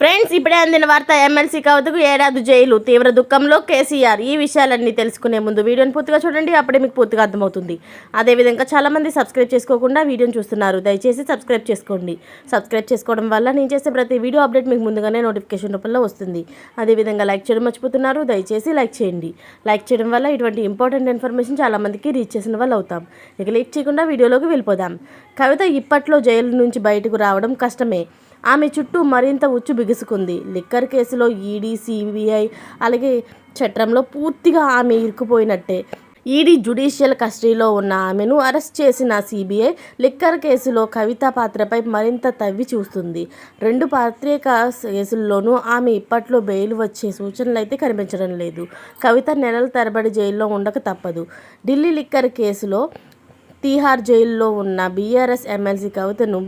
Friends, ఇప్పుడే అందిన వార్త. ఎమ్మెల్సీ కవితకు ఏడాది జైలు, తీవ్ర దుఃఖంలో కేసీఆర్. ఈ విషయాలన్నీ తెలుసుకునే ముందు వీడియోని పూర్తిగా చూడండి, అప్పుడే మీకు పూర్తిగా అర్థమవుతుంది. అదేవిధంగా చాలామంది సబ్స్క్రైబ్ చేసుకోకుండా వీడియోని చూస్తున్నారు, దయచేసి సబ్స్క్రైబ్ చేసుకోండి. సబ్స్క్రైబ్ చేసుకోవడం వల్ల నేను చేసే ప్రతి వీడియో అప్డేట్ మీకు ముందుగానే నోటిఫికేషన్ రూపంలో వస్తుంది. అదేవిధంగా లైక్ చేయడం మర్చిపోతున్నారు, దయచేసి లైక్ చేయండి. లైక్ చేయడం వల్ల ఇటువంటి ఇంపార్టెంట్ ఇన్ఫర్మేషన్ చాలామందికి రీచ్ చేసిన వాళ్ళు అవుతాం. ఇక లేట్ చేయకుండా వీడియోలోకి వెళ్ళిపోదాం. కవిత ఇప్పట్లో జైలు నుంచి బయటకు రావడం కష్టమే. ఆమె చుట్టూ మరింత ఉచ్చు బిగుసుకుంది. లిక్కర్ కేసులో ఈడీ, సిబిఐ అలాగే చట్రంలో పూర్తిగా ఆమె ఇరుక్కుపోయినట్టే. ఈడీ జ్యుడిషియల్ కస్టడీలో ఉన్న ఆమెను అరెస్ట్ చేసిన సిబిఐ లిక్కర్ కేసులో కవిత పాత్రపై మరింత తవ్వి చూస్తుంది. రెండు ప్రత్యేక కేసుల్లోనూ ఆమె ఇప్పట్లో బెయిల్ వచ్చే సూచనలు అయితే కనిపించడం లేదు. కవిత నెలల తరబడి జైల్లో ఉండక తప్పదు. ఢిల్లీ లిక్కర్ కేసులో తీహార్ జైల్లో ఉన్న బీఆర్ఎస్ ఎమ్మెల్సీ కవితను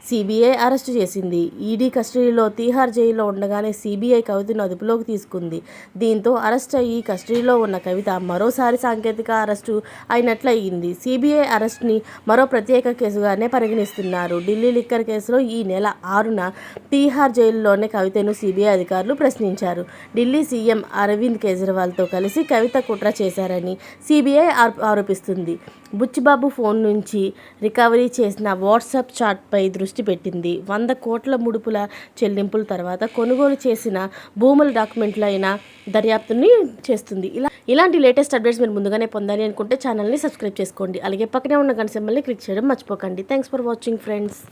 సిబిఐ అరెస్టు చేసింది. ఈడీ కస్టడీలో తీహార్ జైల్లో ఉండగానే సిబిఐ కవితను అదుపులోకి తీసుకుంది. దీంతో అరెస్ట్ అయ్యి కస్టడీలో ఉన్న కవిత మరోసారి సాంకేతిక అరెస్టు అయినట్లయింది. సిబిఐ అరెస్ట్ని మరో ప్రత్యేక కేసుగానే పరిగణిస్తున్నారు. ఢిల్లీ లిక్కర్ కేసులో ఈ నెల 6న తీహార్ జైల్లోనే కవితను సిబిఐ అధికారులు ప్రశ్నించారు. ఢిల్లీ సీఎం అరవింద్ కేజ్రీవాల్తో కలిసి కవిత కుట్ర చేశారని సిబిఐ ఆరోపిస్తుంది. బుచ్చిబాబు ఫోన్ నుంచి రికవరీ చేసిన వాట్సాప్ చాట్పై దృష్టి పెట్టింది. 100 కోట్ల ముడుపుల చెల్లింపుల తర్వాత కొనుగోలు చేసిన భూముల డాక్యుమెంట్లైన దర్యాప్తుని చేస్తుంది. ఇలాంటి లేటెస్ట్ అప్డేట్స్ మీరు ముందుగానే పొందాలి అనుకుంటే ఛానల్ని సబ్స్క్రైబ్ చేసుకోండి. అలాగే పక్కనే ఉన్న గంట సింబల్ని క్లిక్ చేయడం మర్చిపోకండి. Thanks for watching friends.